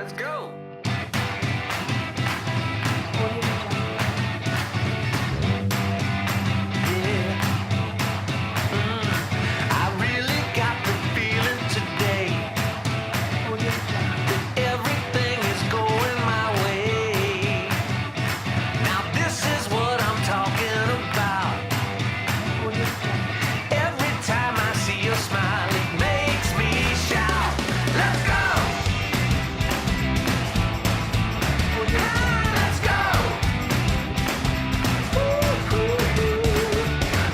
let's go. I really got the feeling today that everything is going my way. Now this is what I'm talking about. Every time I see your smile, it makes me shout. Let's go! Let's go!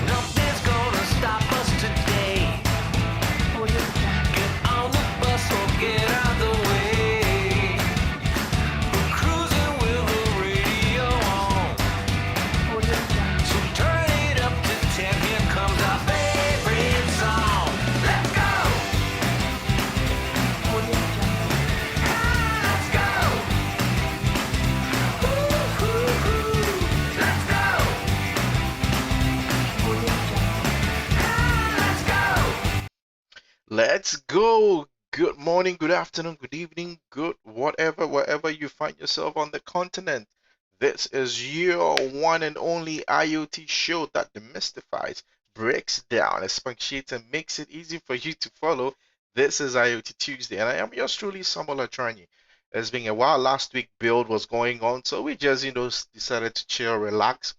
Nothing's gonna stop us today. Get on the bus or get out the way. We're cruising with the radio on. So turn it up to 10. Here comes our favorite song. Let's go! Let's go! Let's go! Let's go! Let's go. Good morning, good afternoon, good evening, good whatever, wherever you find yourself on the continent. This is your one and only IoT show that demystifies, breaks down, expatiates, and makes it easy for you to follow. This is IoT Tuesday, and I am yours truly, Samuel Atranyi. It's been a while. Last week, build was going on, so we just, decided to chill, relax.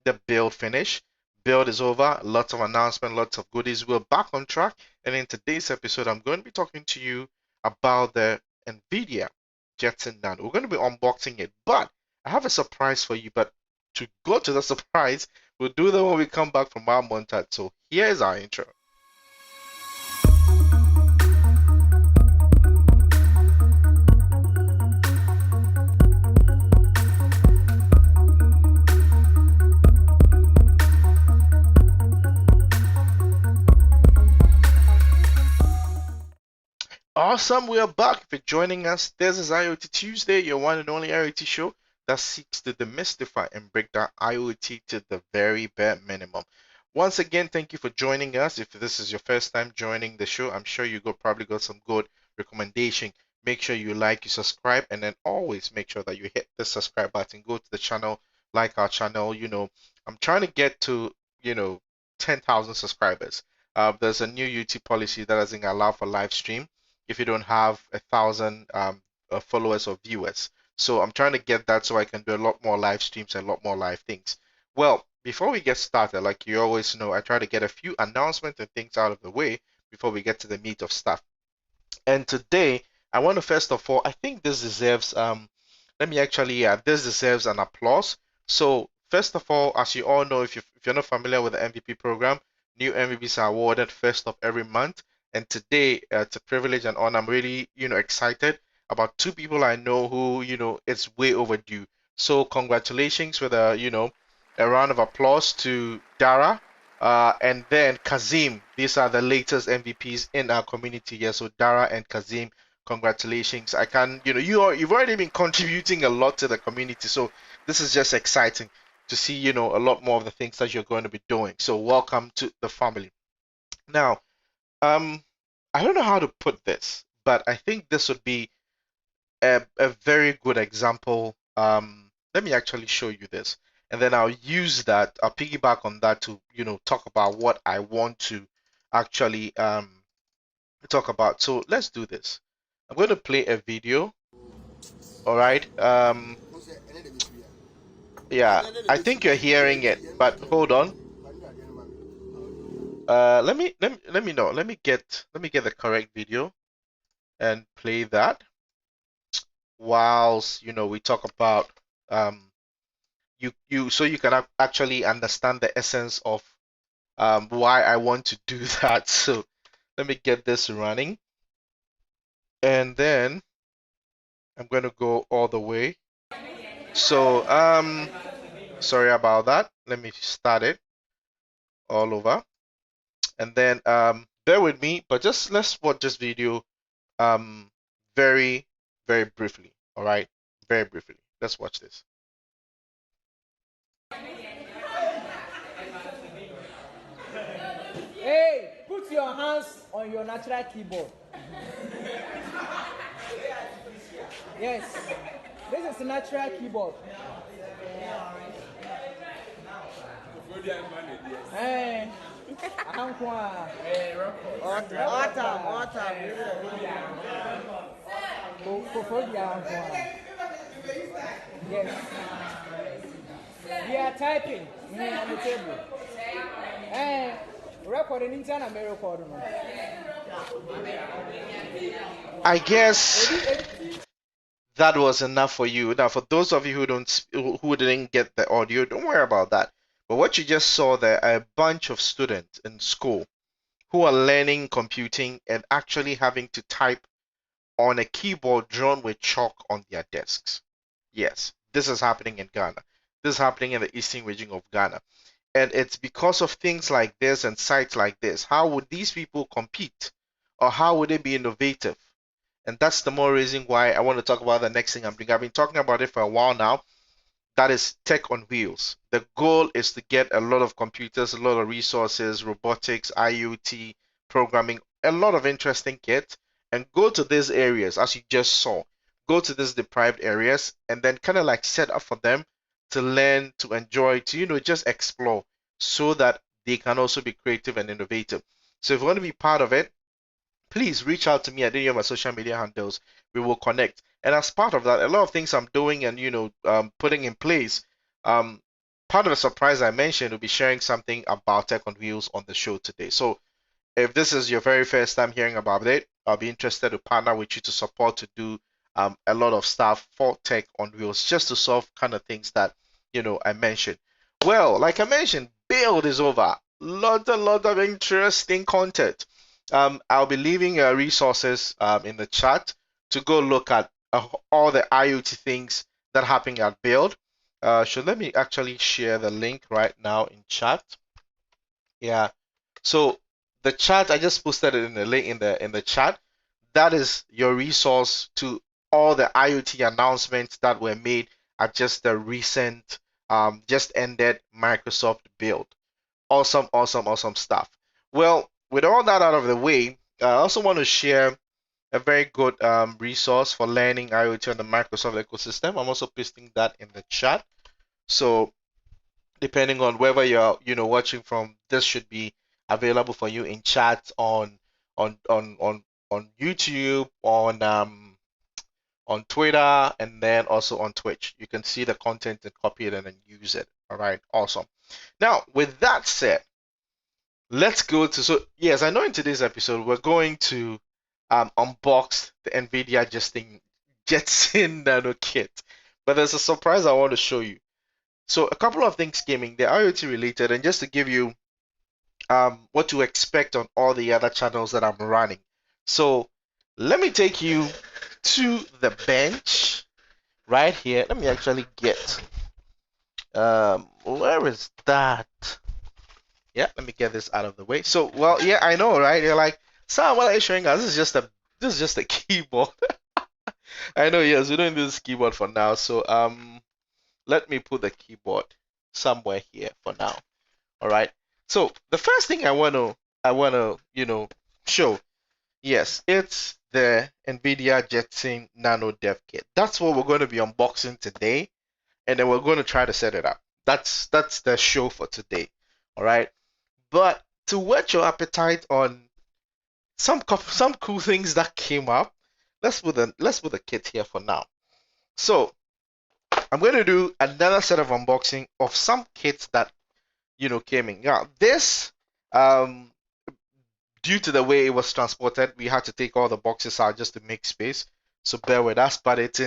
The build finished. Build is over. Lots of announcements, lots of goodies. We're back on track. And in today's episode, I'm going to be talking to you about the NVIDIA Jetson Nano. We're going to be unboxing it, but I have a surprise for you. But to go to the surprise, we'll do that when we come back from our montage. So here's our intro. Awesome, we are back. If you're joining us, this is IoT Tuesday, your one and only IoT show that seeks to demystify and break down IoT to the very bare minimum. Once again, thank you for joining us. If this is your first time joining the show, I'm sure you probably got some good recommendation. Make sure you like, you subscribe, and then always make sure that you hit the subscribe button. Go to the channel, like our channel. I'm trying to get to 10,000 subscribers. There's a new YouTube policy that doesn't allow for live stream if you don't have 1,000 followers or viewers. So I'm trying to get that so I can do a lot more live streams and a lot more live things. Well, before we get started, like you always know, I try to get a few announcements and things out of the way before we get to the meat of stuff. And today, I want to first of all, I think this deserves, this deserves an applause. So first of all, as you all know, if you're not familiar with the MVP program, new MVPs are awarded first of every month. And today, it's a privilege and honor. I'm really, excited about two people I know who, it's way overdue. So congratulations with a round of applause to Dara and then Kazim. These are the latest MVPs in our community here. So Dara and Kazim, congratulations. I can, you've already been contributing a lot to the community. So this is just exciting to see, a lot more of the things that you're going to be doing. So welcome to the family. Now, I don't know how to put this, but I think this would be a very good example. Let me actually show you this, and then I'll use that. I'll piggyback on that to talk about what I want to actually talk about. So let's do this. I'm going to play a video. All right. Yeah, I think you're hearing it, but hold on. Let me know. Let me get the correct video and play that whilst we talk about so you can actually understand the essence of why I want to do that. So let me get this running, and then I'm going to go all the way. So sorry about that. Let me start it all over. And then bear with me, but let's watch this video very, very briefly. All right, very briefly. Let's watch this. Hey, put your hands on your natural keyboard. Yes. This is a natural keyboard. Hey. Ahankwa. Autumn. Yes. We are typing on the table. Hey. Recording in China, may record. I guess that was enough for you. Now, for those of you who didn't get the audio, don't worry about that. But what you just saw there, are a bunch of students in school who are learning computing and actually having to type on a keyboard drawn with chalk on their desks. Yes, this is happening in Ghana. This is happening in the eastern region of Ghana. And it's because of things like this and sites like this. How would these people compete? Or how would they be innovative? And that's the more reason why I want to talk about the next thing I'm doing. I've been talking about it for a while now. That is tech on wheels. The goal is to get a lot of computers, a lot of resources, robotics, IoT, programming, a lot of interesting kit, and go to these areas as you just saw. Go to these deprived areas and then kind of like set up for them to learn, to enjoy, to just explore so that they can also be creative and innovative. So if you want to be part of it, please reach out to me at any of my social media handles. We will connect. And as part of that, a lot of things I'm doing and putting in place. Part of the surprise I mentioned will be sharing something about Tech on Wheels on the show today. So if this is your very first time hearing about it, I'll be interested to partner with you to support to do a lot of stuff for Tech on Wheels, just to solve kind of things that I mentioned. Well, like I mentioned, build is over. Lot of interesting content. I'll be leaving resources in the chat to go look at all the IoT things that happen at Build. So let me actually share the link right now in chat. Yeah. So the chat, I just posted it in the link in the chat. That is your resource to all the IoT announcements that were made at just the recent just ended Microsoft Build. Awesome stuff. Well, with all that out of the way, I also want to share a very good resource for learning IoT on the Microsoft ecosystem. I'm also pasting that in the chat. So depending on whether you're watching from, this should be available for you in chat on YouTube, on Twitter, and then also on Twitch. You can see the content and copy it and then use it. All right, awesome. Now, with that said, let's go to, so yes, I know in today's episode we're going to unbox the NVIDIA Jetson Nano kit, but there's a surprise I want to show you. So a couple of things came in, they're IoT related, and just to give you what to expect on all the other channels that I'm running. So let me take you to the bench right here. Let me actually get where is that? Yeah, let me get this out of the way. So, well, yeah, I know, right? You're like, Sam, what are you showing us? This is just a keyboard. I know, yes, we're doing this keyboard for now. So, let me put the keyboard somewhere here for now. All right. So, the first thing I wanna, show, yes, it's the NVIDIA Jetson Nano DevKit. That's what we're going to be unboxing today, and then we're going to try to set it up. That's the show for today. All right. But to whet your appetite on some cool things that came up, let's put the kit here for now. So I'm going to do another set of unboxing of some kits that came in. Now this due to the way it was transported, we had to take all the boxes out just to make space. So bear with us, but it's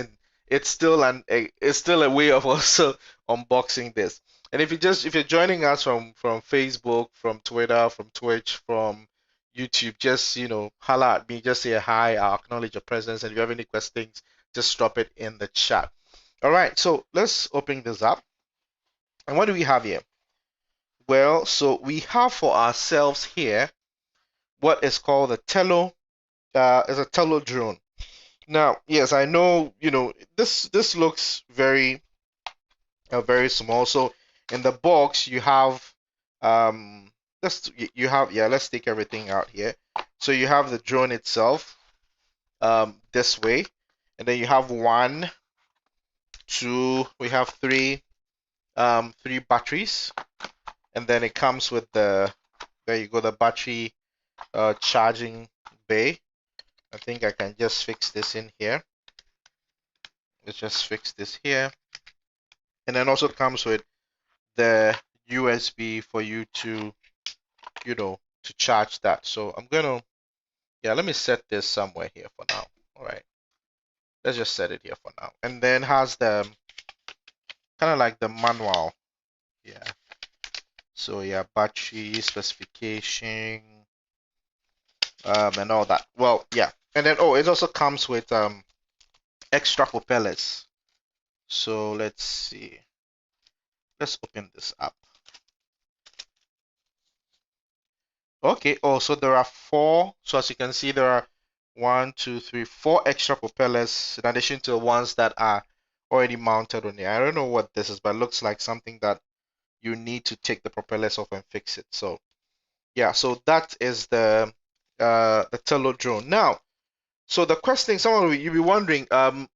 still a way of also unboxing this. And if you're joining us from Facebook, from Twitter, from Twitch, from YouTube, just holla at me, just say hi, I'll acknowledge your presence, and if you have any questions, just drop it in the chat. All right, so let's open this up. And what do we have here? Well, so we have for ourselves here what is called a Tello, is a Tello drone. Now, yes, I know, this looks very small. So in the box you have let's take everything out here. So you have the drone itself this way, and then you have one, two, we have three batteries, and then it comes with the, there you go, the battery charging bay. I think I can just fix this in here. Let's just fix this here. And then also comes with the USB for you to, you know, to charge that. So I'm gonna, yeah, let me set this somewhere here for now. All right, let's just set it here for now. And then has the kind of like the manual. Yeah. So yeah, battery specification, and all that. Well, yeah. And then oh, it also comes with extra propellers. So let's see. Let's open this up. Okay, oh, so there are four. So as you can see, there are 1, 2, 3, 4 extra propellers in addition to the ones that are already mounted on here. I don't know what this is, but it looks like something that you need to take the propellers off and fix it. So yeah, so that is the Tello drone. Now, so the question, some of you be wondering,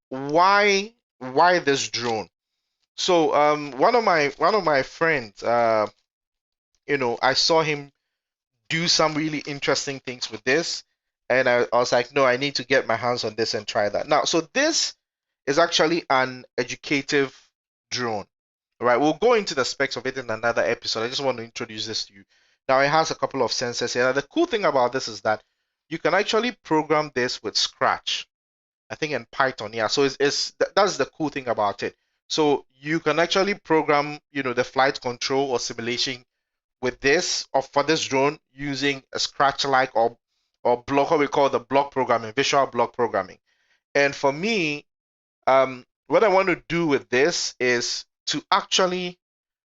why this drone? So one of my friends, you know, I saw him do some really interesting things with this, and I was like, no, I need to get my hands on this and try that. Now, so this is actually an educative drone. All right, we'll go into the specs of it in another episode. I just want to introduce this to you. Now, it has a couple of sensors here. Now, the cool thing about this is that you can actually program this with Scratch, I think, in Python. Yeah, so that's the cool thing about it. So you can actually program, you know, the flight control or simulation with this, or for this drone, using a Scratch-like or block, what we call the block programming, visual block programming. And for me, what I want to do with this is to actually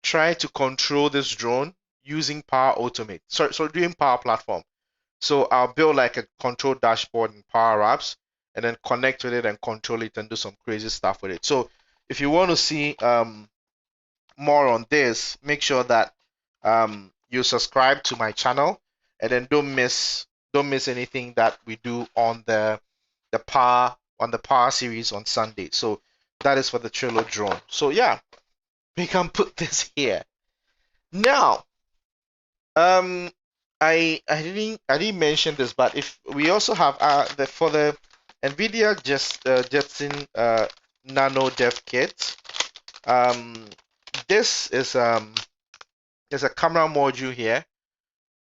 try to control this drone using Power Automate. So doing Power Platform. So I'll build like a control dashboard in Power Apps, and then connect with it and control it and do some crazy stuff with it. So if you want to see more on this, make sure that you subscribe to my channel, and then don't miss anything that we do on the power series on Sunday. So that is for the Trello drone. So yeah, we can put this here. Now, I didn't mention this, but if we also have for the NVIDIA Jetson Nano DevKit, this is there's a camera module here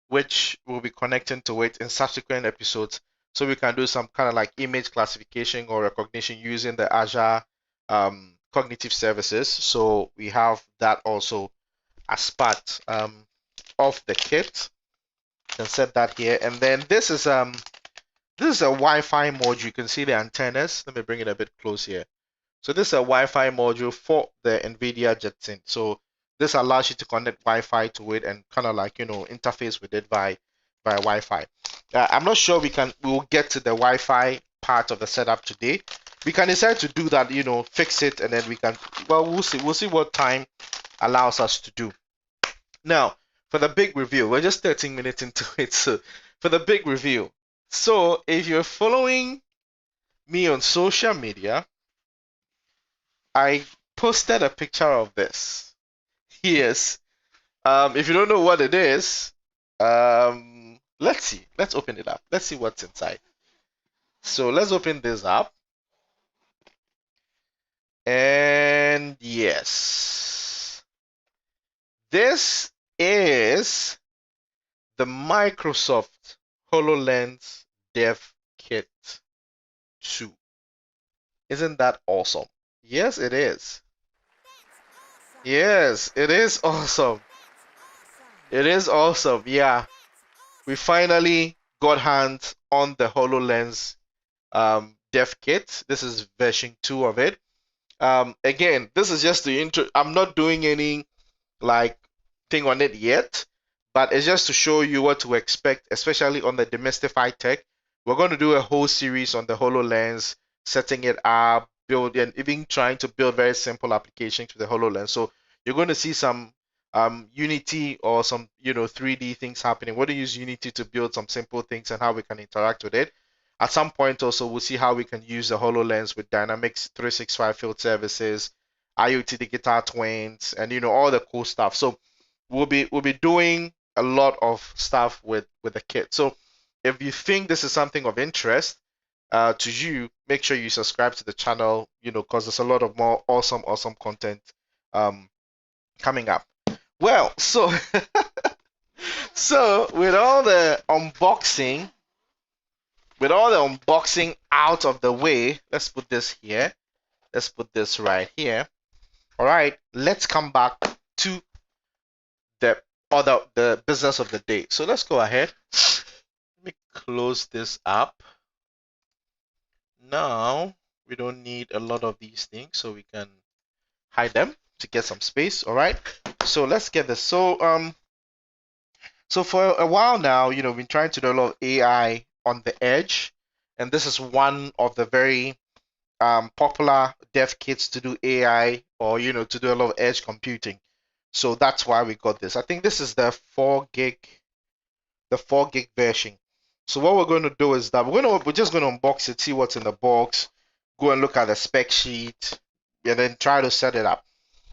which we'll be connecting to it in subsequent episodes, so we can do some kind of like image classification or recognition using the Azure cognitive services. So we have that also as part of the kit. You can set that here, and then this is a Wi-Fi module. You can see the antennas. Let me bring it a bit close here. So this is a Wi-Fi module for the NVIDIA Jetson. So this allows you to connect Wi-Fi to it and kind of like, you know, interface with it via Wi-Fi. I'm not sure we'll get to the Wi-Fi part of the setup today. We can decide to do that, you know, fix it, and then we can, well, we'll see what time allows us to do. Now, for the big review, we're just 13 minutes into it. So for the big review, so if you're following me on social media, I posted a picture of this. Yes. If you don't know what it is, let's see. Let's open it up. Let's see what's inside. So let's open this up. And yes, this is the Microsoft HoloLens DevKit 2. Isn't that awesome? Yes, it is. Yes, it is awesome. It is awesome. Yeah, we finally got hands on the HoloLens DevKit. This is version 2 of it. Again, this is just the intro. I'm not doing any like thing on it yet, but it's just to show you what to expect, especially on the demystified tech. We're going to do a whole series on the HoloLens, setting it up, building, and even trying to build very simple applications to the HoloLens. So you're going to see some Unity or some 3D things happening. We're going to use Unity to build some simple things and how we can interact with it. At some point also we'll see how we can use the HoloLens with Dynamics 365 field services, IoT digital twins, and all the cool stuff. So we'll be doing a lot of stuff with the kit. So if you think this is something of interest to you, make sure you subscribe to the channel, because there's a lot of more awesome content coming up. Well, so so with all the unboxing out of the way, let's put this here. Let's put this right here. All right, let's come back to the business of the day. So let's go ahead. Let me close this up. Now we don't need a lot of these things, so we can hide them to get some space. All right, so let's get this. So for a while now, we've been trying to do a lot of AI on the edge, and this is one of the very popular dev kits to do AI, or to do a lot of edge computing. So that's why we got this. I think this is the 4 gig version. So what we're going to do is that we're just going to unbox it, see what's in the box, go and look at the spec sheet, and then try to set it up.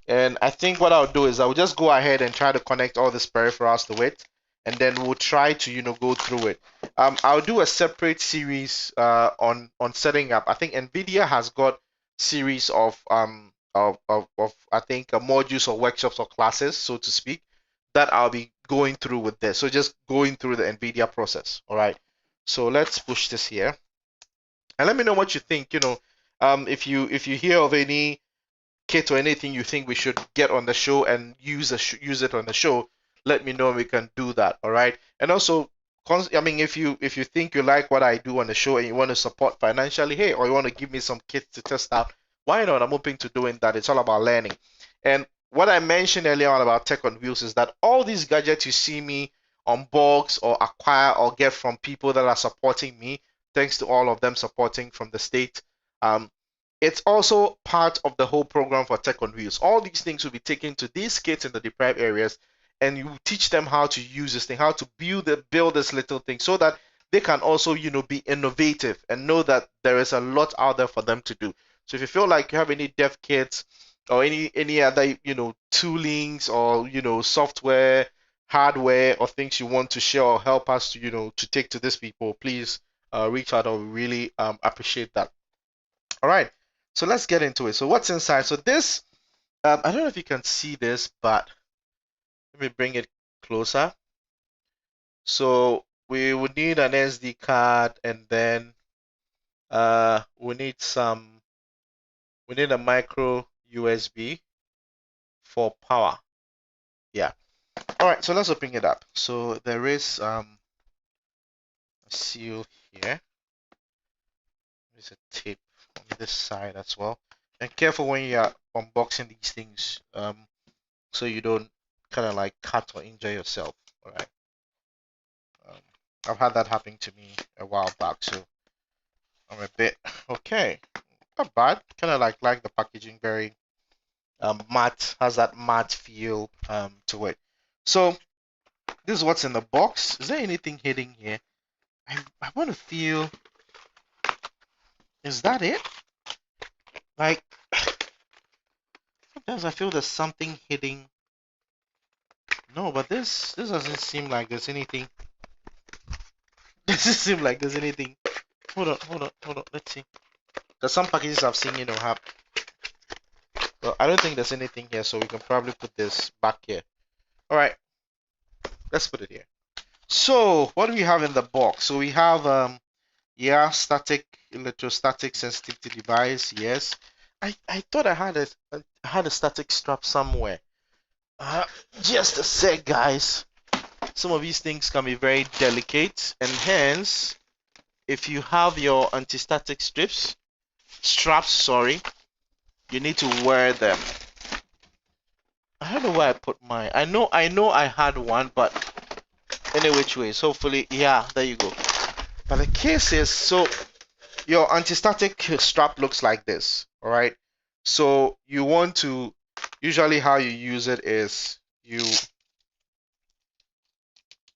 And I think what I'll do is I'll just go ahead and try to connect all these peripherals to it, and then we'll try to go through it. I'll do a separate series on setting up. I think NVIDIA has got series of I think modules or workshops or classes, so to speak, that I'll be going through with this. So just going through the NVIDIA process. All right. So let's push this here, and let me know what you think. If you hear of any kit or anything you think we should get on the show and use it on the show, let me know and we can do that. All right. And also, if you think you like what I do on the show and you want to support financially, hey, or you want to give me some kits to test out, why not? I'm open to doing that. It's all about learning. And what I mentioned earlier on about Tech on Wheels is that all these gadgets you see me unbox or acquire or get from people that are supporting me, thanks to all of them supporting from the state, it's also part of the whole program for Tech on Wheels. All these things will be taken to these kids in the deprived areas, and you teach them how to use this thing, how to build this little thing, so that they can also be innovative and know that there is a lot out there for them to do. So if you feel like you have any dev kits or any other toolings or software, hardware, or things you want to share or help us to take to these people, please reach out. I would really appreciate that. All right, so let's get into it. So what's inside? So this, I don't know if you can see this, but let me bring it closer. So we would need an SD card, and then we need a micro USB for power. Yeah. All right, so let's open it up. So there is a seal here. There's a tape on this side as well. And careful when you are unboxing these things, so you don't kind of like cut or injure yourself. All right. I've had that happen to me a while back, so I'm a bit okay. Not bad. Kind of like the packaging, very matte, has that matte feel to it. So this is what's in the box. Is there anything hidden here? I want to feel. Is that it? Like sometimes I feel there's something hidden. No, but this doesn't seem like there's anything. Doesn't seem like there's anything. Hold on. Let's see. Because some packages I've seen, have. Well, I don't think there's anything here, so we can probably put this back here. All right, let's put it here. So what do we have in the box? So we have static electrostatic sensitivity device. Yes, I thought I had a static strap somewhere. Just a sec, guys. Some of these things can be very delicate, and hence, if you have your anti-static straps, sorry, you need to wear them. I don't know where I put mine. I know I had one, but any which ways, hopefully, yeah, there you go. But the case is, so your anti-static strap looks like this, all right? So you want to, usually how you use it is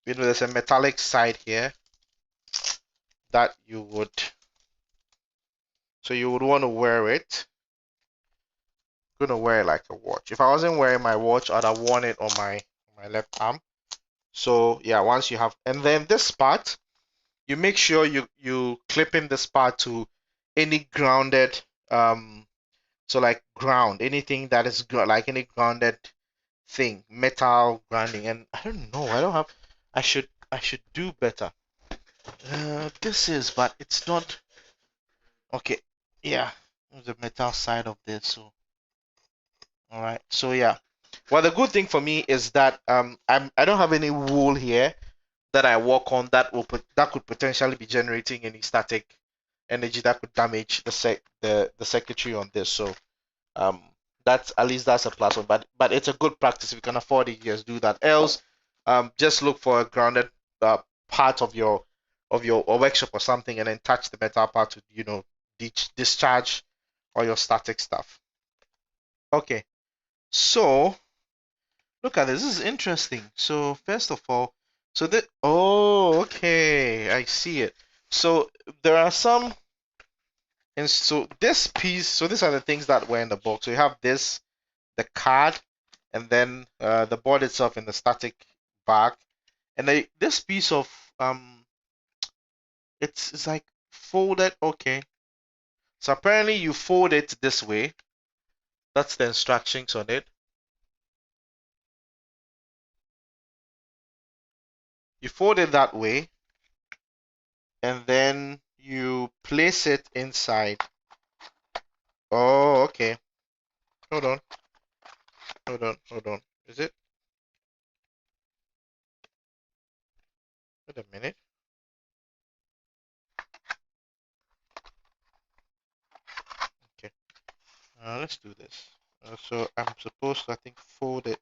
there's a metallic side here. that you would, so you would want to wear it. Gonna wear it like a watch. If I wasn't wearing my watch, I'd have worn it on my left arm. So yeah, once you have, and then this part, you make sure you clip in this part to any grounded so like ground, anything that is like any grounded thing, metal grounding. And I don't know, I don't have, I should do better. This is, but it's not okay. Yeah, the metal side of this. So all right, so yeah. Well, the good thing for me is that I don't have any wool here that I work on that that could potentially be generating any static energy that could damage the circuitry on this. So um that's, at least that's a plus one. But it's a good practice. If you can afford it, just do that. Else, just look for a grounded part of your or workshop or something, and then touch the metal part to discharge all your static stuff. Okay, so look at this. This is interesting. So first of all, so that, oh, okay, I see it. So there are some, and so this piece, so these are the things that were in the box. So you have this, the card, and then the board itself in the static bag, and this piece of it's like folded. Okay, so apparently you fold it this way. That's the instructions on it. You fold it that way, and then you place it inside. Oh, okay. Hold on. Hold on. Hold on. Is it? Wait a minute. Okay. Let's do this. So I'm supposed to, I think, fold it.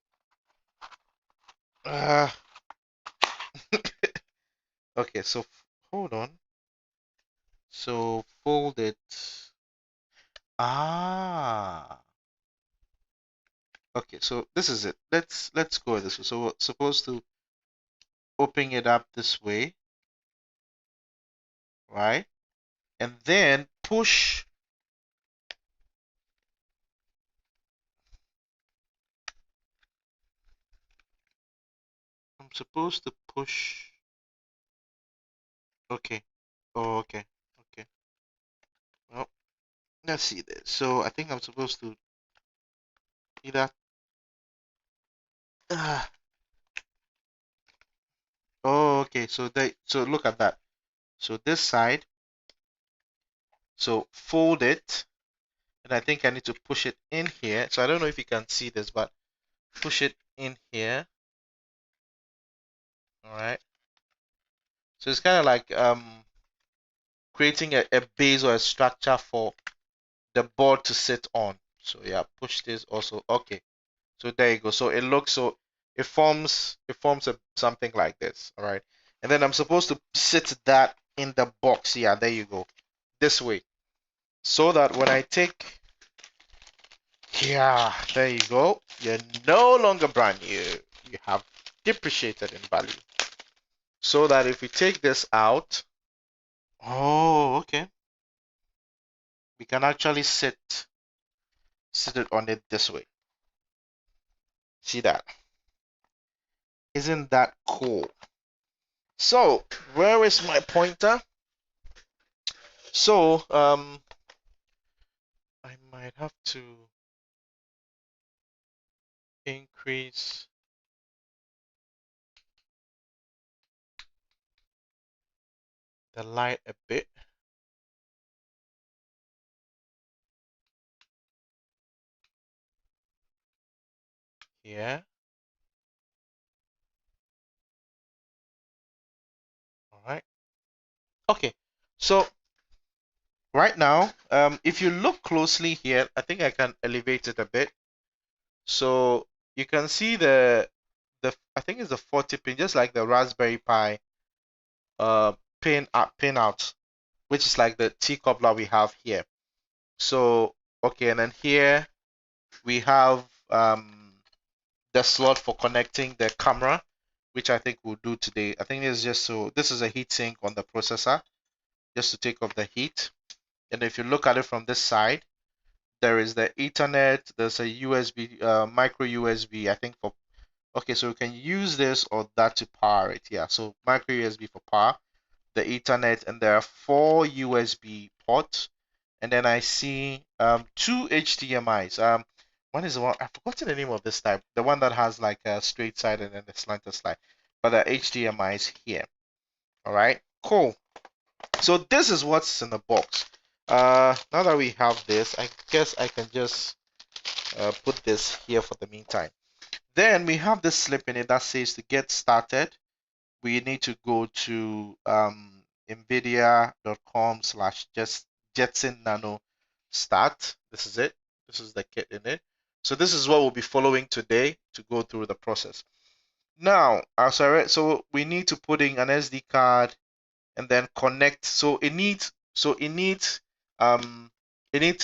Okay, so hold on. So fold it. Ah. Okay, so this is it. Let's go this way. So we're supposed to open it up this way, right? And then push. I'm supposed to push. Okay. Oh, okay. Okay. Well, let's see this. So I think I'm supposed to either. Ah. Oh, okay. So look at that. So this side. So fold it, and I think I need to push it in here. So I don't know if you can see this, but push it in here. All right. So it's kind of like creating a base or a structure for the board to sit on. So yeah, push this also. Okay. So there you go. So it looks, so it forms something like this. All right. And then I'm supposed to sit that in the box. Yeah, there you go. This way. So that when I take, yeah, there you go. You're no longer brand new. You have depreciated in value. So that if we take this out, oh, okay, we can actually sit it on it this way. See that? Isn't that cool? So where is my pointer? So I might have to increase the light a bit. Here. All right. Okay. So right now, if you look closely here, I think I can elevate it a bit. So you can see the I think it's the 40 pin, just like the Raspberry Pi pin out, which is like the T coupler we have here. So okay, and then here we have the slot for connecting the camera, which I think we'll do today. I think it's just, so this is a heatsink on the processor. just to take off the heat. And if you look at it from this side, there is the Ethernet, there's a USB, micro USB, I think for, okay, so we can use this or that to power it. Yeah, so micro USB for power, the Ethernet, and there are 4 USB ports. And then I see 2 HDMIs. One is the one, I've forgotten the name of this type, the one that has like a straight side and then the slanted side, but the HDMIs here. All right, cool. So this is what's in the box. Now that we have this, I guess I can just put this here for the meantime. Then we have this slip in it that says to get started, we need to go to nvidia.com/Jetson Nano start. This is it. This is the kit in it. So this is what we'll be following today to go through the process. Now, so we need to put in an SD card and then connect. So it needs a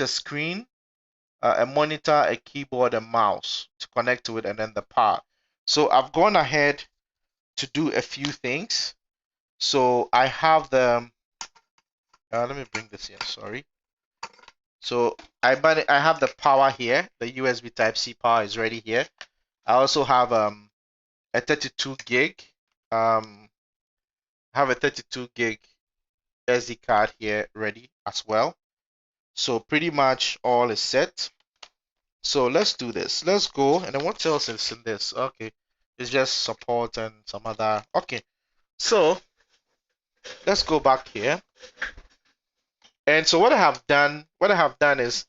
screen, a monitor, a keyboard, a mouse to connect to it, and then the power. So I've gone ahead to do a few things. So I have the let me bring this here, sorry. So I have the power here, the USB Type-C power is ready here. I also have a 32 gig have a 32 gig SD card here ready as well. So pretty much all is set. So let's do this. Let's go. And then what else is in this? Okay, it's just support and some other. Okay, so let's go back here. And so what I have done is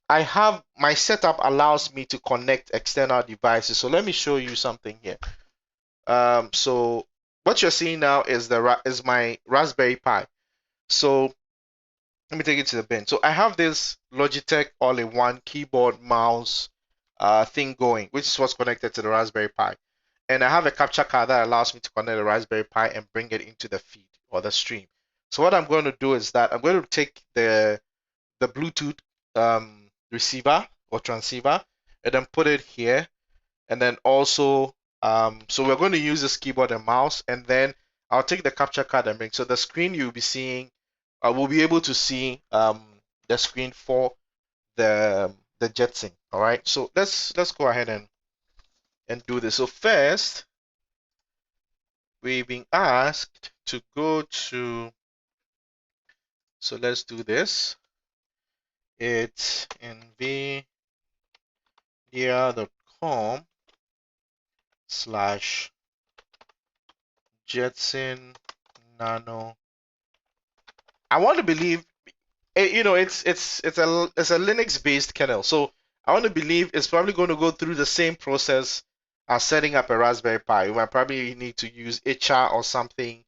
I have my setup allows me to connect external devices. So let me show you something here. So what you're seeing now is my Raspberry Pi. So let me take it to the bin. So I have this Logitech all-in-one keyboard, mouse thing going, which is what's connected to the Raspberry Pi. And I have a capture card that allows me to connect the Raspberry Pi and bring it into the feed or the stream. So what I'm going to do is that I'm going to take the Bluetooth receiver or transceiver and then put it here. And then also, so we're going to use this keyboard and mouse, and then I'll take the capture card and bring. So the screen you'll be seeing, we'll be able to see the screen for the Jetson. All right. So let's go ahead and do this. So first, we've been asked to go to. So let's do this. It's nvidia.com/Jetson Nano. I want to believe, you know, it's a Linux based kernel, so I want to believe it's probably going to go through the same process as setting up a Raspberry Pi. You might probably need to use HR or something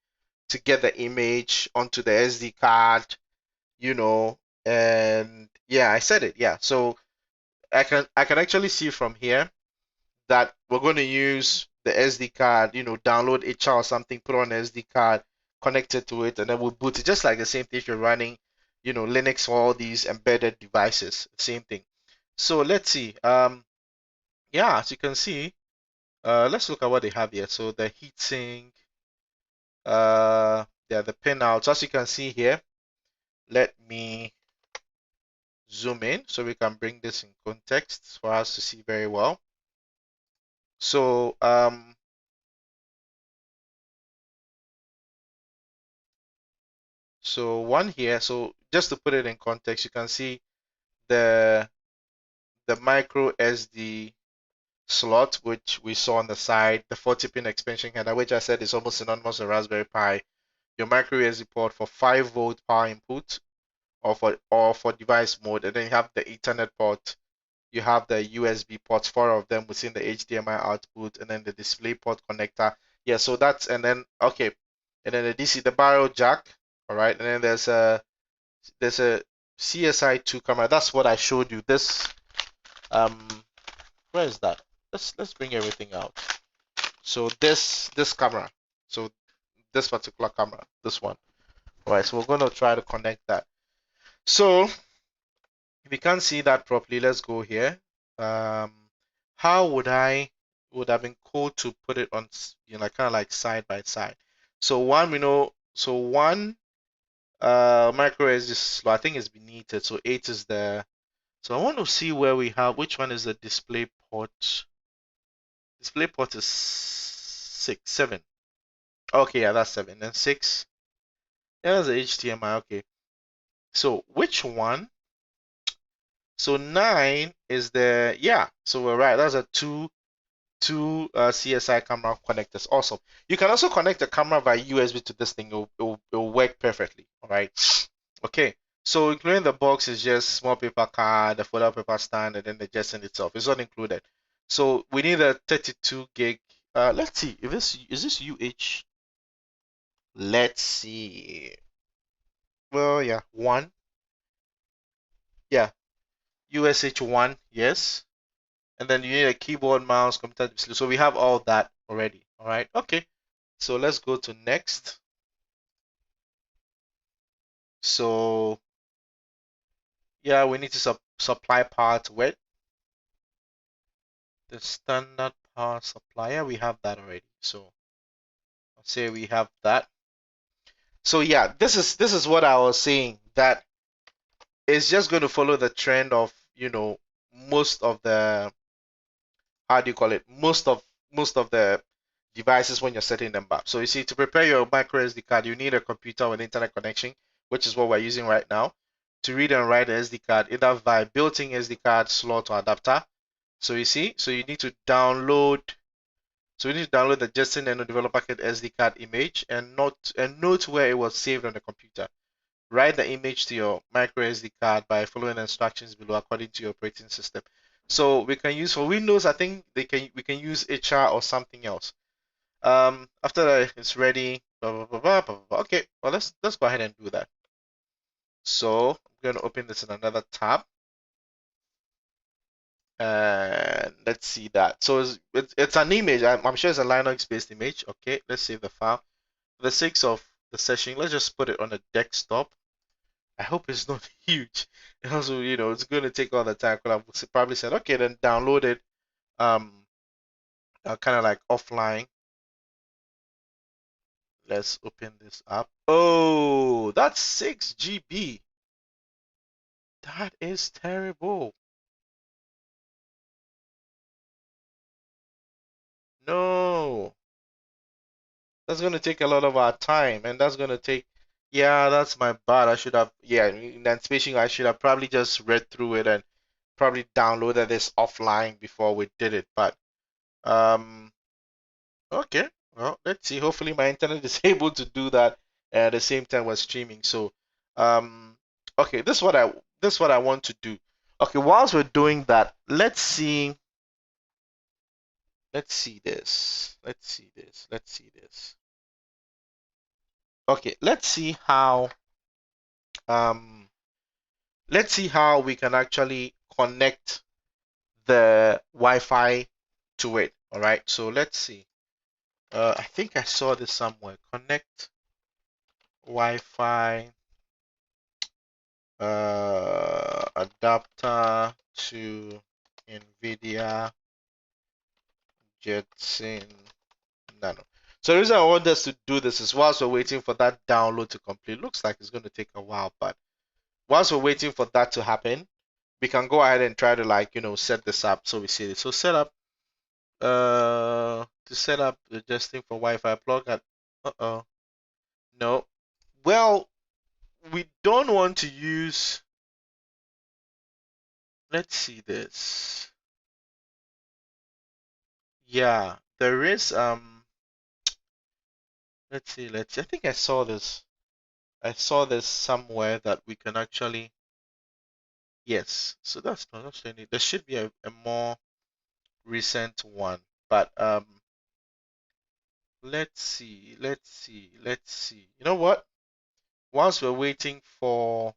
to get the image onto the SD card, you know, and yeah, I said it. Yeah, so I can actually see from here that we're going to use the SD card, you know, download HR or something, put on an SD card, connect it to it, and then we'll boot it just like the same thing if you're running, you know, Linux or all these embedded devices, same thing. So let's see. Yeah, as you can see, let's look at what they have here. So the heatsink, yeah, the pinouts. As you can see here, let me zoom in so we can bring this in context for us to see very well. So so one here, so just to put it in context, you can see the micro SD slot, which we saw on the side, the 40-pin expansion header, which I said is almost synonymous with Raspberry Pi, your micro USB port for 5-volt power input or for device mode, and then you have the Ethernet port, you have the USB ports, 4 of them within the HDMI output, and then the display port connector. Yeah, so that's, and then okay, and then the DC, the barrel jack, all right, and then there's a CSI2 camera. That's what I showed you. This where is that? Let's bring everything out. So this camera, so this particular camera, this one. All right, so we're going to try to connect that. So if you can't see that properly, let's go here. How would have been cool to put it on, you know, kind of like side by side. So one, we know, so one Micro SD is slow. I think it's beneath it. So 8 is there. So I want to see where we have, which one is the display port? Display port is 6, 7. Okay, yeah, that's 7. Then 6. Yeah, that's the HDMI. Okay. So which one? So 9 is the, yeah, so we're right. That's a two CSI camera connectors. Awesome. You can also connect the camera via USB to this thing. It'll work perfectly. All right. Okay. So including the box is just small paper card, the folder paper stand, and then the Jetson itself. It's not included. So we need a 32 gig. Let's see if this is this UH. Let's see. Well, yeah, 1. Yeah, USH 1. Yes. And then you need a keyboard, mouse, computer display. So we have all that already. All right. Okay. So let's go to next. So yeah, we need to supply power to it. The standard power supplier, we have that already. So I'll say we have that. So yeah, this is what I was saying, that it's just going to follow the trend of, most of the, how do you call it? Most of the devices when you're setting them up. So you see, to prepare your micro SD card, you need a computer with internet connection, which is what we're using right now. To read and write the SD card, either via built-in SD card slot or adapter. So you see, so you need to download. So we need to download the Jetson Nano Developer Kit SD card image and note where it was saved on the computer. Write the image to your micro SD card by following the instructions below according to your operating system. So we can use, for Windows, I think we can use HR or something else. After that it's ready, blah, blah, blah, blah, blah, blah. Okay, well let's go ahead and do that. So I'm going to open this in another tab. And let's see that. So it's an image. I'm sure it's a Linux-based image. Okay, let's save the file. For the sake of the session, let's just put it on a desktop. I hope it's not huge. And also, it's going to take all the time. Because I've probably said, okay, then download it. Kind of like offline. Let's open this up. Oh, that's 6 GB. That is terrible. No. That's going to take a lot of our time, and that's going to take, yeah, that's my bad. I should have, yeah, in anticipation, I should have probably just read through it and probably downloaded this offline before we did it. But, okay, well, let's see. Hopefully my internet is able to do that at the same time we're streaming. So, okay, this is what I want to do. Okay, whilst we're doing that, let's see this. Let's see this. Let's see this. Okay, let's see how we can actually connect the Wi-Fi to it. All right, so let's see. I think I saw this somewhere. Connect Wi-Fi adapter to NVIDIA Jetson Nano. So the reason I want us to do this is whilst we're waiting for that download to complete. Looks like it's going to take a while, but whilst we're waiting for that to happen, we can go ahead and try to set this up. So we see this. So set up to set up the Jetson for Wi-Fi plug at no. Well, we don't want to use, let's see this. Yeah, there is let's see, I think I saw this. I saw this somewhere that we can actually, yes. So that's not showing. There should be a more recent one, but let's see. You know what? Whilst we're waiting for,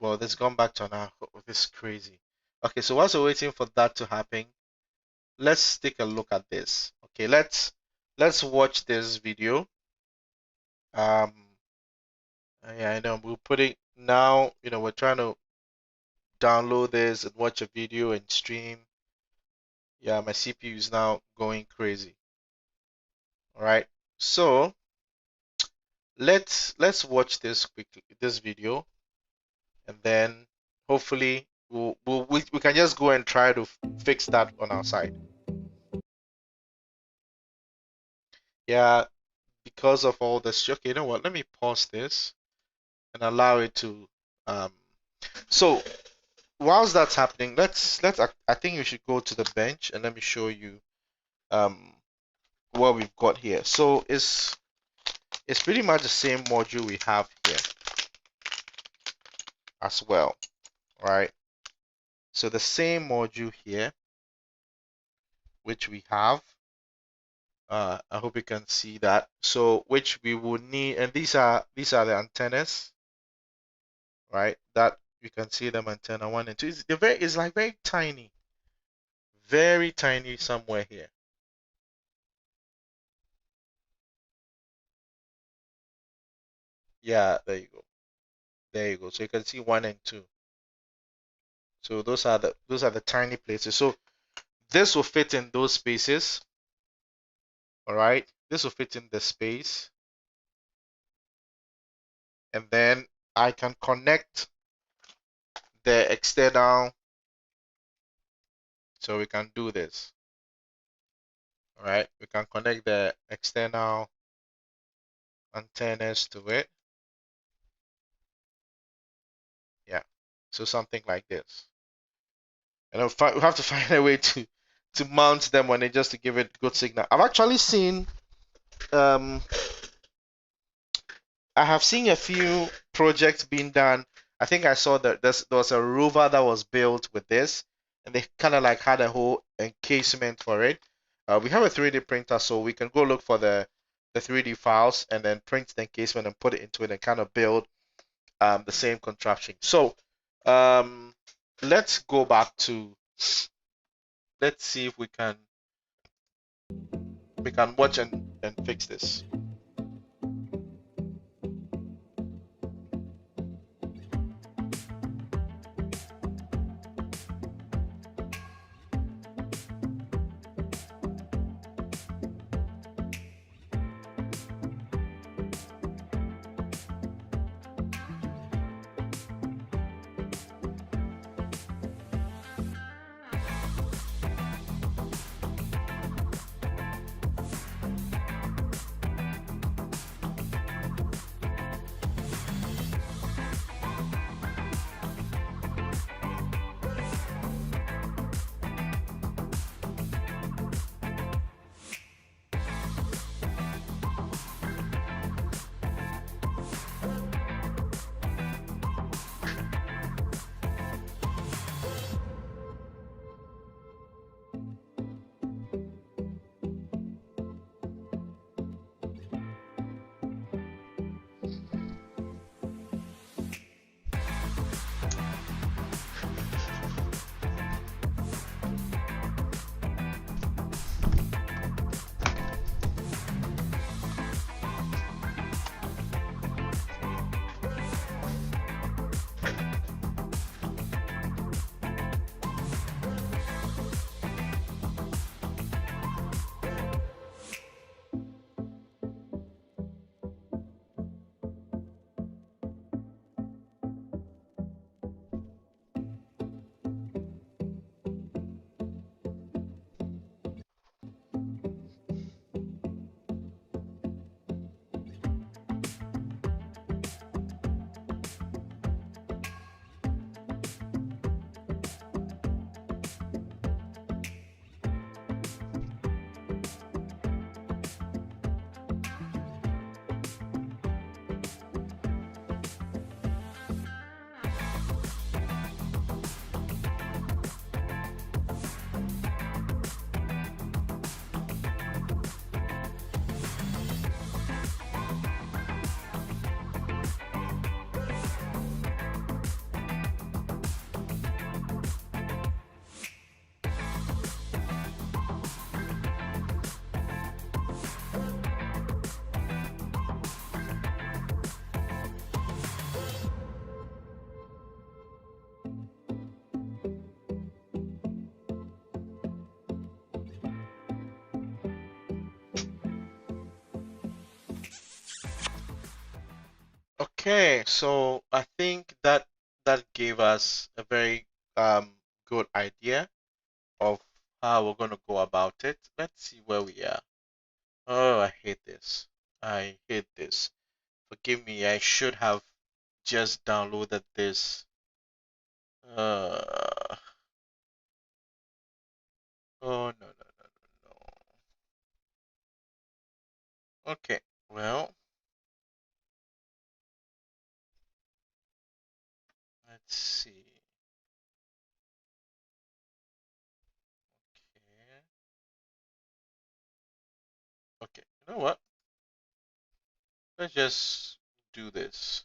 well, this gone back to now. Oh, this is crazy. Okay, so whilst we're waiting for that to happen, let's take a look at this. Okay, let's watch this video. Yeah, I know we're putting now, we're trying to download this and watch a video and stream. Yeah, my CPU is now going crazy. All right, so let's watch this quickly, this video, and then hopefully we can just go and try to fix that on our side. Yeah, because of all this. Okay, you know what? Let me pause this and allow it to. So whilst that's happening, I think you should go to the bench and let me show you what we've got here. So it's pretty much the same module we have here as well, right? So the same module here, which we have. I hope you can see that. So which we would need, and these are the antennas, right? That you can see them, antenna 1 and 2. It's like very tiny somewhere here. Yeah, there you go. There you go. So you can see 1 and 2. So those are the tiny places. So this will fit in those spaces. All right. This will fit in the space. And then I can connect the external. So we can do this. All right. We can connect the external antennas to it. Yeah. So something like this. And we have to find a way to mount them on it just to give it good signal. I've actually seen I have seen a few projects being done. I think I saw that there was a rover that was built with this, and they kind of like had a whole encasement for it. We have a 3D printer, so we can go look for the 3D files and then print the encasement and put it into it and kind of build the same contraption. So let's go back to, let's see if we can watch and fix this. Okay, so I think that gave us a very good idea of how we're gonna go about it. Let's see where we are. Oh, I hate this. I hate this. Forgive me, I should have just downloaded this. Uh, oh no no no no no. Okay, well, let's see. Okay, okay. You know what? Let's just do this.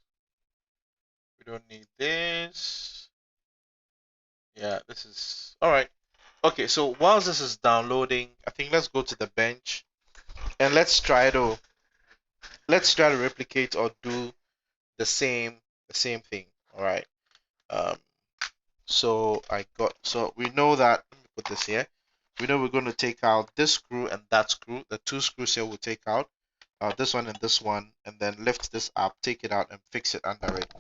We don't need this. Yeah, this is all right. Okay, so whilst this is downloading, I think let's go to the bench and let's try to replicate or do the same thing. All right. Um, so we know that, let me put this here. We know we're going to take out this screw and that screw. The two screws here we'll take out. This one and this one, and then lift this up, take it out, and fix it under it.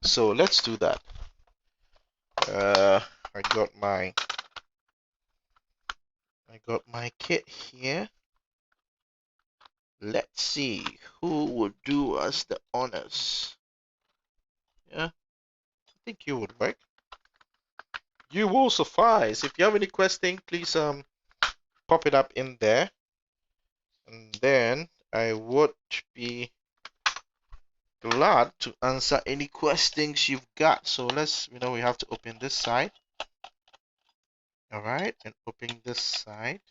So let's do that. I got my kit here. Let's see who would do us the honors. Yeah, I think you would work. You will suffice. If you have any question, please pop it up in there, and then I would be glad to answer any questions you've got. So we have to open this side. All right, and open this side.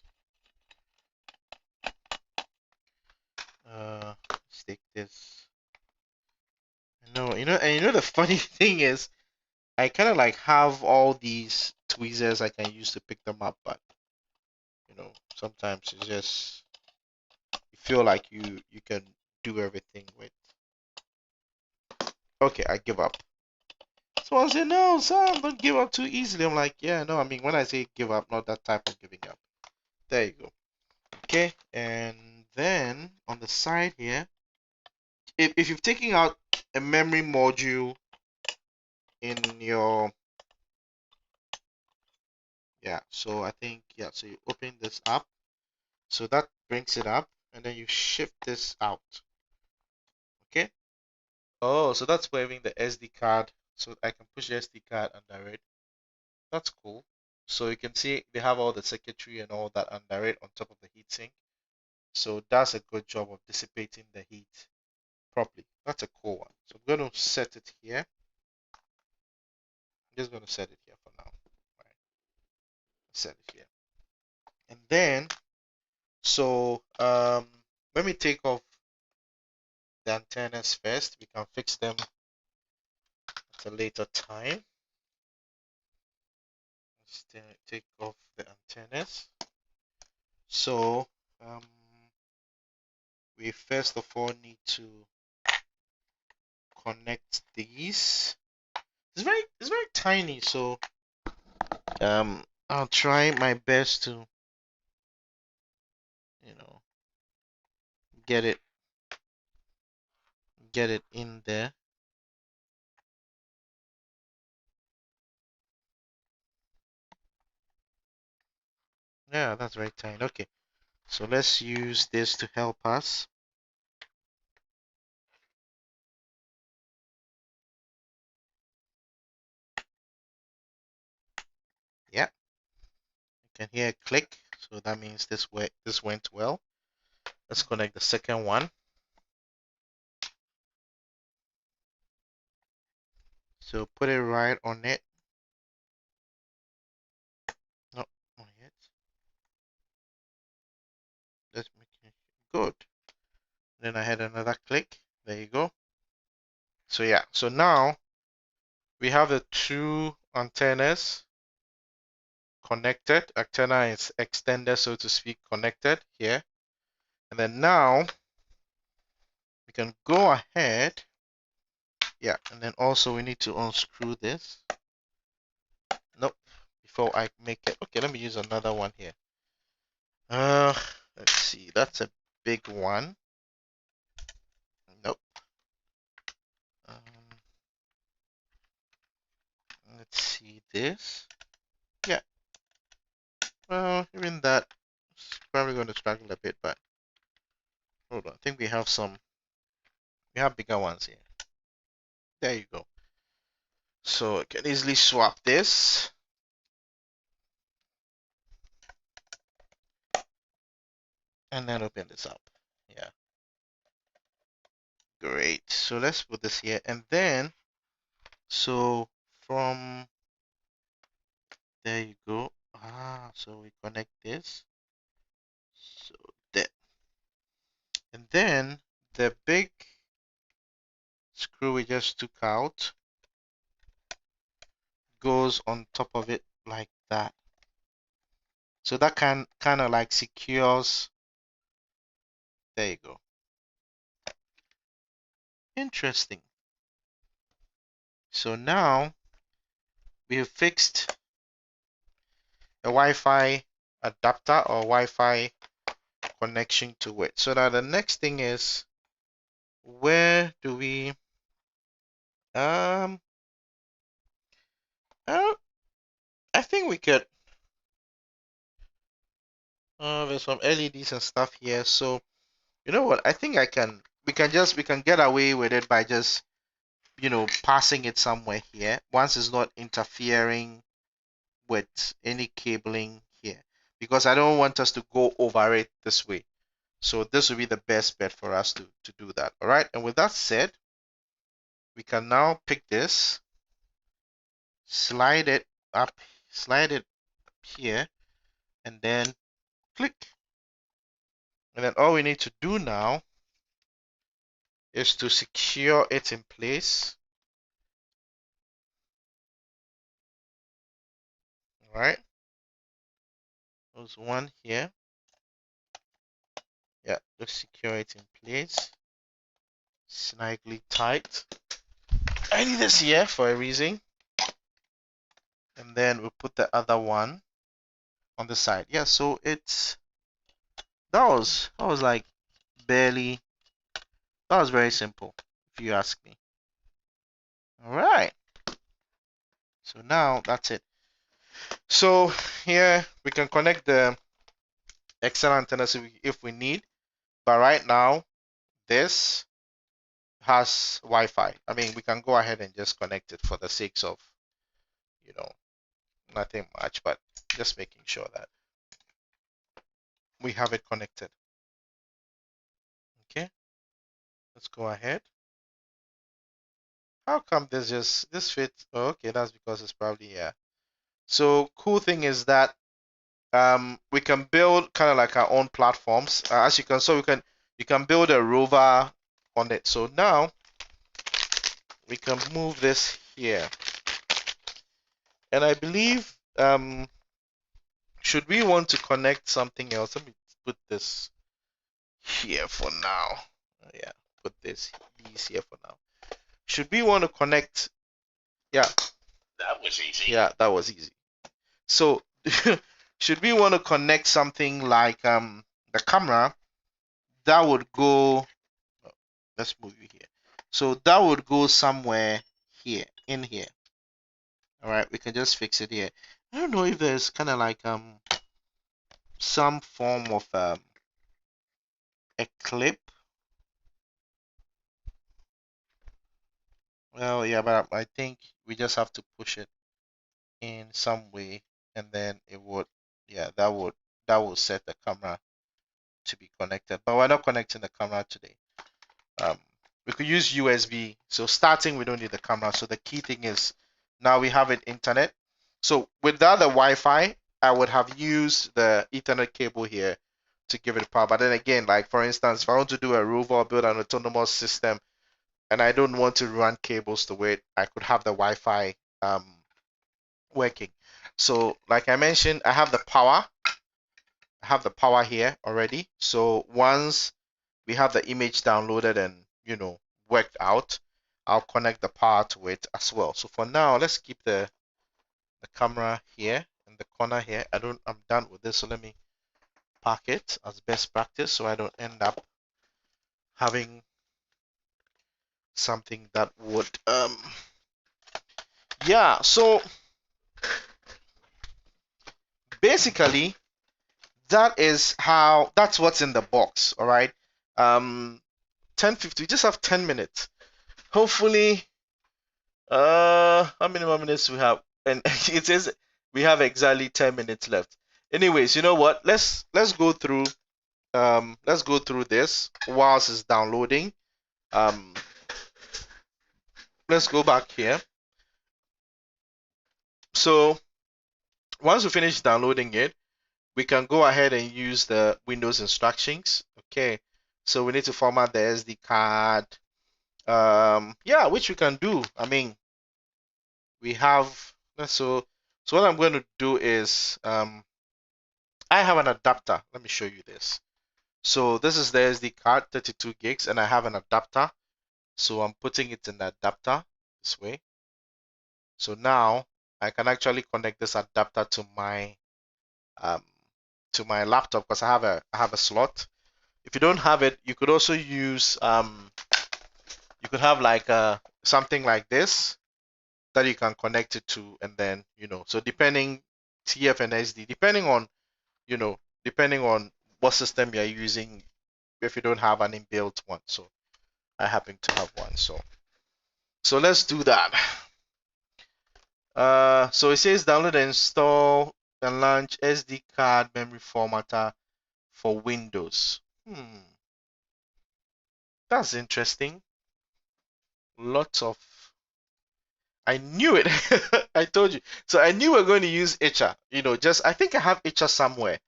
Let's take this. And the funny thing is, I kind of like have all these tweezers I can use to pick them up, but sometimes it's just you feel like you can do everything with. Okay, I give up. Someone said, no, Sam, don't give up too easily. I'm like, yeah, no, I mean, when I say give up, not that type of giving up. There you go. Okay, and then on the side here, if you've taken out a memory module in your, so I think, so you open this up. So that brings it up, and then you shift this out. Okay. Oh, so that's waving the SD card, so I can push the SD card under it. That's cool. So you can see they have all the circuitry and all that under it on top of the heatsink. So that's a good job of dissipating the heat properly. That's a cool one. So I'm going to set it here. I'm just going to set it here for now. All right. Set it here. And then, so let me take off the antennas first. We can fix them at a later time. Let's take off the antennas. So we first of all need to connect these. It's very tiny, so I'll try my best to get it in there. Yeah, that's very tiny. Okay, so let's use this to help us. Yeah, you can hear a click, so that means this went well. Let's connect the second one. So put it right on it. No, not yet. Let's make it good. Then I had another click. There you go. So yeah, so now we have the two antennas connected. Antenna is extended, so to speak, connected here. And then now we can go ahead. Yeah, and then also we need to unscrew this. Nope, before I make it. Okay, let me use another one here. Let's see, that's a big one. Nope. this. Yeah. Well, even that is probably going to struggle a bit, but hold on. I think we have bigger ones here. There you go. So I can easily swap this. And then open this up. Yeah. Great. So let's put this here. And then, so from there you go. So we connect this. So there. And then the big screw we just took out goes on top of it like that. So that kind of like secures. There you go. Interesting. So now we have fixed a Wi-Fi adapter or Wi-Fi connection to it. So now the next thing is, where do we I think we could there's some LEDs and stuff here. So you know what? I think we can get away with it by just passing it somewhere here once it's not interfering with any cabling here, because I don't want us to go over it this way. So this will be the best bet for us to do that. All right. And with that said, we can now pick this, slide it up here, and then click. And then all we need to do now is to secure it in place. All right. There's one here. Yeah, just secure it in place. Snugly tight. I need this here for a reason. And then we'll put the other one on the side. Yeah, so that was like barely, that was very simple if you ask me. All right. So now that's it. So here we can connect the external antennas if we need, but right now this has Wi-Fi. I mean, we can go ahead and just connect it for the sakes of, nothing much, but just making sure that we have it connected. Okay, let's go ahead. How come this fits? Oh, okay, that's because it's probably, yeah. So cool thing is that we can build kind of like our own platforms. As you can, you can build a rover on it. So now we can move this here, and I believe should we want to connect something else, let me put this here for now. Yeah, put this here for now. Should we want to connect? Yeah, That was easy. yeah, that was easy. So should we want to connect something like the camera, that would go, let's move you here. So that would go somewhere here, in here. All right, we can just fix it here. I don't know if there's kind of like some form of a clip. Well, yeah, but I think we just have to push it in some way, and then it would, yeah, that would set the camera to be connected. But we're not connecting the camera today. We could use USB. So starting, we don't need the camera. So the key thing is now we have it internet. So without the Wi-Fi, I would have used the Ethernet cable here to give it power. But then again, like for instance, if I want to do a rover or build an autonomous system and I don't want to run cables to it, I could have the Wi-Fi working. So like I mentioned, I have the power. I have the power here already. So once we have the image downloaded and worked out, I'll connect the power to it as well. So for now, let's keep the camera here in the corner here. I'm done with this, so let me park it as best practice so I don't end up having something that would yeah. So basically, that's what's in the box. All right. 10:50. We just have 10 minutes. Hopefully, how many more minutes we have? And it says we have exactly 10 minutes left. Anyways, you know what? Let's go through this whilst it's downloading. Let's go back here. So once we finish downloading it, we can go ahead and use the Windows instructions. Okay, so we need to format the SD card. Yeah, which we can do. I mean, we have so what I'm going to do is I have an adapter. Let me show you this. So this is the SD card, 32 gigs, and I have an adapter. So I'm putting it in the adapter this way. So now I can actually connect this adapter to my laptop because I have a slot. If you don't have it, you could also use you could have like something like this that you can connect it to, and then so depending TF and SD, depending on what system you're using, if you don't have an inbuilt one. So I happen to have one, so let's do that. So it says download and install and launch SD card memory formatter for Windows. That's interesting. Lots of I knew it. I told you. So I knew we are going to use HR. I think I have HR somewhere,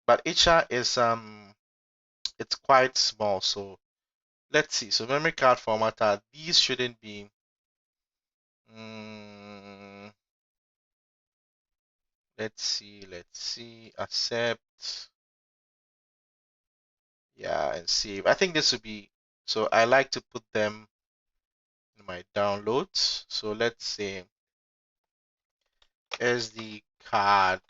but HR is it's quite small. So let's see. So memory card formatter. These shouldn't be. Let's see. Accept. Yeah, and save. I think this would be. So I like to put them in my downloads. So let's say SD card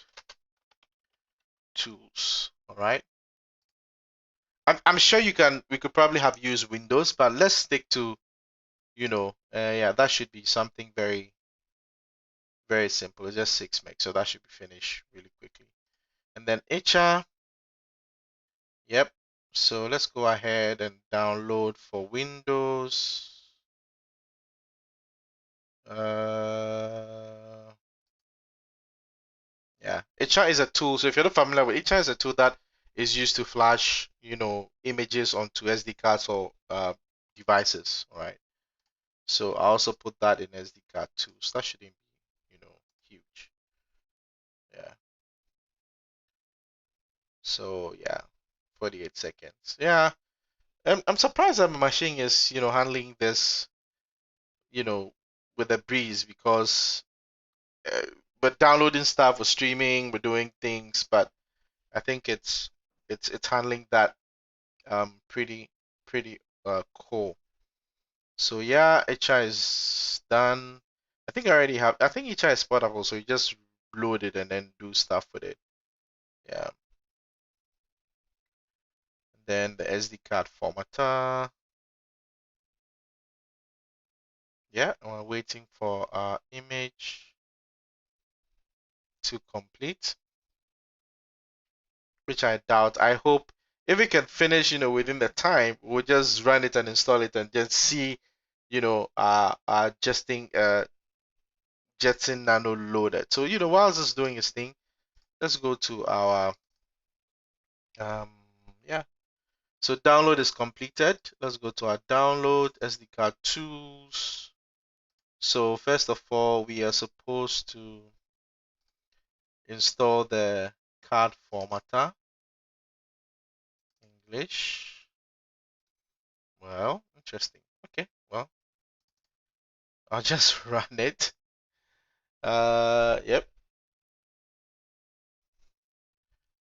tools. All right. I'm sure we could probably have used Windows, but let's stick to, yeah, that should be something very, very simple. It's just 6 meg, so that should be finished really quickly. And then HR, yep. So let's go ahead and download for Windows. Yeah, HR is a tool. So if you're not familiar with HR, is a tool that is used to flash, images onto SD cards or devices. All right. So I also put that in SD card too. So that shouldn't be, huge. Yeah. So yeah, 48 seconds. Yeah. I'm surprised that my machine is, handling this, with a breeze because we're downloading stuff, we're streaming, we're doing things, but I think it's handling that pretty cool. So yeah, HR is done. I think HR is portable, so you just load it and then do stuff with it. Yeah. And then the SD card formatter. Yeah, and we're waiting for our image to complete, which I doubt. I hope if we can finish, within the time, we'll just run it and install it and just see, Jetson Nano loaded. So, while this is doing its thing, let's go to our, yeah. So download is completed. Let's go to our download SD card tools. So first of all, we are supposed to install the card formatter. English. Well, interesting. Okay, well, I'll just run it. Yep.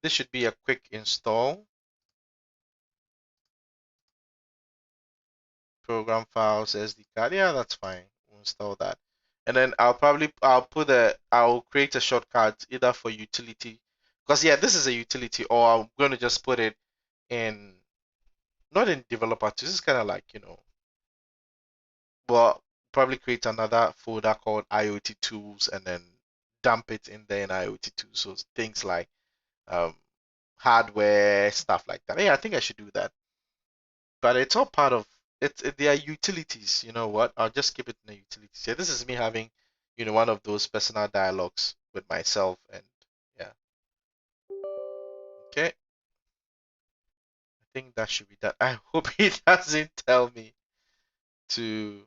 This should be a quick install. Program files, SD card. Yeah, that's fine. We'll install that. And then I'll create a shortcut either for utility, because yeah, this is a utility, or I'm going to just put it in, not in developer tools. This is kind of like, well, probably create another folder called IoT tools and then dump it in there in IoT too. So things like um, hardware, stuff like that. Yeah, I think I should do that. But it's all part of they are utilities. You know what? I'll just keep it in the utilities. Yeah, this is me having, one of those personal dialogues with myself, and yeah. Okay, I think that should be that. I hope he doesn't tell me to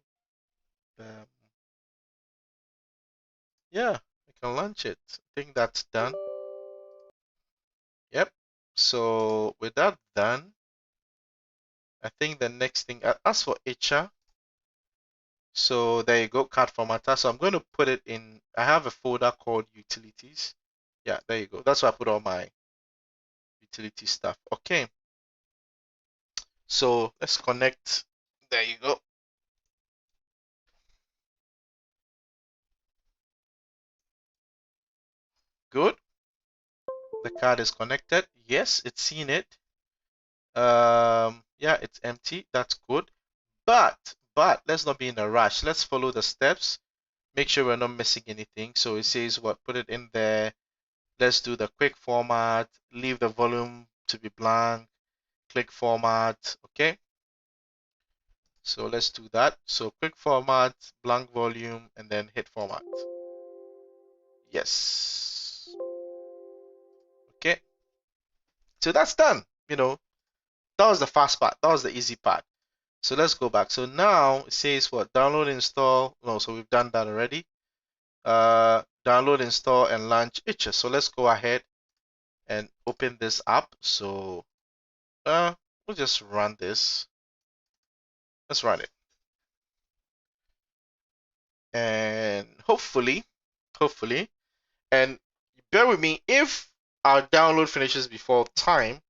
yeah, I can launch it. I think that's done. Yep. So with that done, I think the next thing, as for HR, so there you go, card formatter. So I'm going to put it in, I have a folder called utilities. Yeah, there you go. That's where I put all my utility stuff. Okay. So let's connect. There you go. Good. The card is connected. Yes, it's seen it. Yeah, it's empty. That's good. But let's not be in a rush. Let's follow the steps. Make sure we're not missing anything. So it says what? Put it in there. Let's do the quick format. Leave the volume to be blank. Click format. Okay. So let's do that. So quick format, blank volume, and then hit format. Yes. Okay. So that's done. That was the fast part. That was the easy part. So let's go back. So now it says what? Download, install. No, so we've done that already. Download, install, and launch itches. So let's go ahead and open this up. So we'll just run this. Let's run it. And hopefully, and bear with me if our download finishes before time.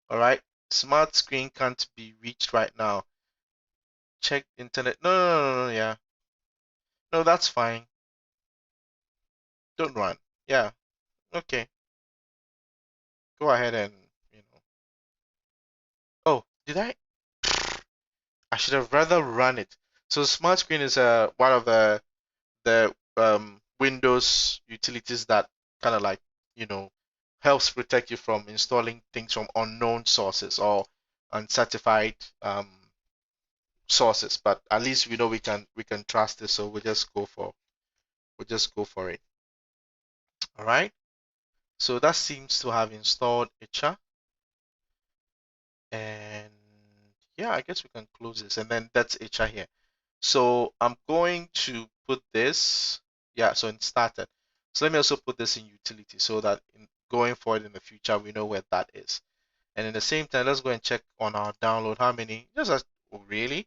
All right, smart screen can't be reached right now. Check internet. No, yeah. No, that's fine. Don't run. Yeah, okay. Go ahead and, Oh, did I? I should have rather run it. So smart screen is one of the Windows utilities that kind of like, helps protect you from installing things from unknown sources or uncertified sources. But at least we know we can trust this, so we'll just go for it. All right. So that seems to have installed HR. And yeah, I guess we can close this, and then that's HR here. So I'm going to put this, yeah, so it started. So let me also put this in utility so that going forward in the future, we know where that is. And in the same time, let's go and check on our download. How many? Just as, really?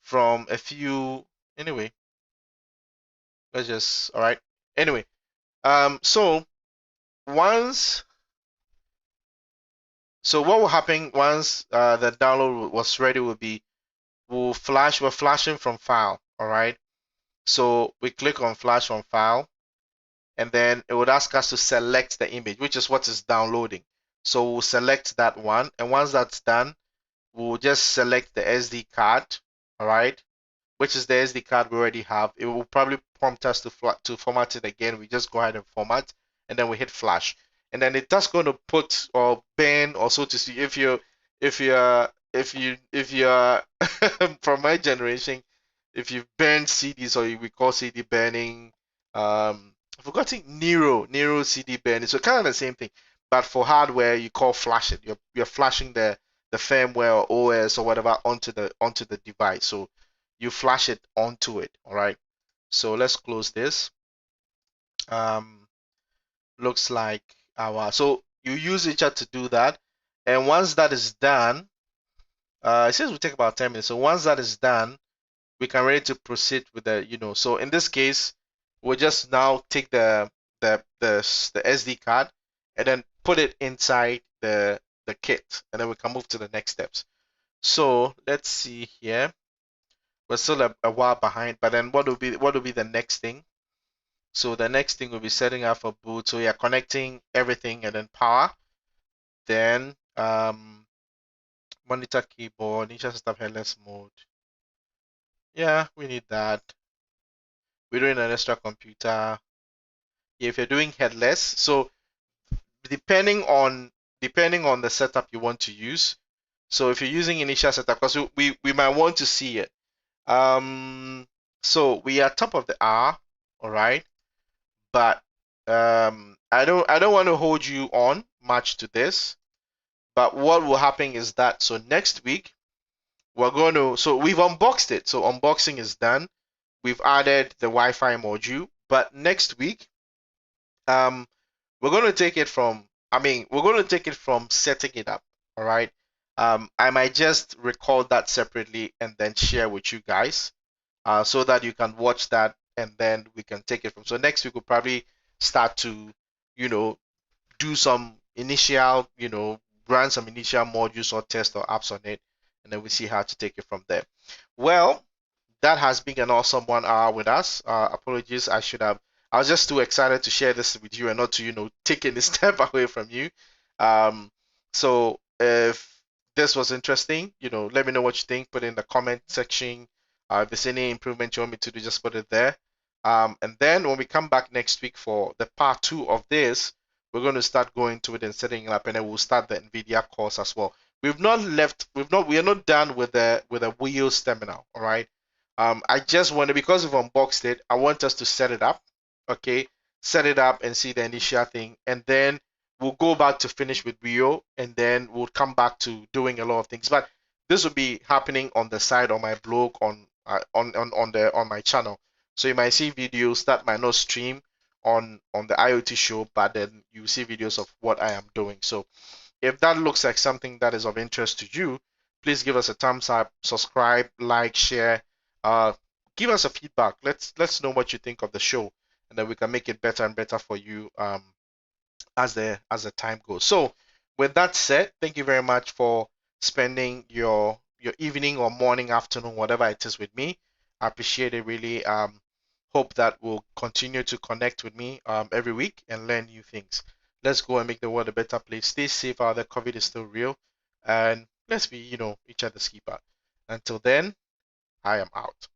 From a few, anyway, let's just, all right. Anyway, so once, so what will happen once the download was ready will be, we're flashing from file, all right? So we click on flash from file, and then it would ask us to select the image, which is what is downloading. So we'll select that one, and once that's done, we'll just select the SD card, all right, which is the SD card we already have. It will probably prompt us to format it again. We just go ahead and format, and then we hit flash, and then it's just going to put or ban, or so to see, if you're from my generation, if you've burned CDs, or we call CD burning, I've forgotten Nero CD burning. So kind of the same thing, but for hardware you call flash it. You're flashing the firmware or OS or whatever onto the device. So you flash it onto it. All right. So let's close this. Looks like so you use HR to do that, and once that is done, it says will take about 10 minutes. So once that is done, we can ready to proceed with the, so in this case, we'll just now take the SD card and then put it inside the kit, and then we can move to the next steps. So let's see here. We're still a while behind, but then what will be the next thing? So the next thing will be setting up for boot. So yeah, connecting everything, and then power. Then monitor, keyboard, initial setup, headless mode. Yeah, we need that. We're doing an extra computer. if you're doing headless. So depending on the setup you want to use. So if you're using initial setup, because we might want to see it. So we are top of the hour, all right. But I don't want to hold you on much to this. But what will happen is that so next week we're going to so we've unboxed it. So unboxing is done. We've added the Wi-Fi module. But next week, we're going to take it from we're going to take it from setting it up. All right. I might just record that separately and then share with you guys, so that you can watch that and then we can take it from. So next week we'll probably start to, do some initial, run some initial modules or tests or apps on it, and then we see how to take it from there. Well, that has been an awesome 1 hour with us. Apologies, I was just too excited to share this with you and not to, take any step away from you. So if this was interesting, let me know what you think. Put it in the comment section. If there's any improvement you want me to do, just put it there. And then when we come back next week for the part 2 of this, we're going to start going to it and setting it up, and then we'll start the NVIDIA course as well. We are not done with the wheels terminal, all right? I just wanted, because we've unboxed it, I want us to set it up, okay? Set it up and see the initial thing, and then we'll go back to finish with Rio, and then we'll come back to doing a lot of things. But this will be happening on the side on my blog on my channel. So you might see videos that might not stream on the IoT show, but then you see videos of what I am doing. So if that looks like something that is of interest to you, please give us a thumbs up, subscribe, like, share, give us a feedback. Let's know what you think of the show, and then we can make it better and better for you as the time goes. So with that said, thank you very much for spending your evening or morning, afternoon, whatever it is with me. I appreciate it really. Hope that will continue to connect with me every week and learn new things. Let's go and make the world a better place. Stay safe out there. COVID is still real, and let's be, each other's keeper. Until then, I am out.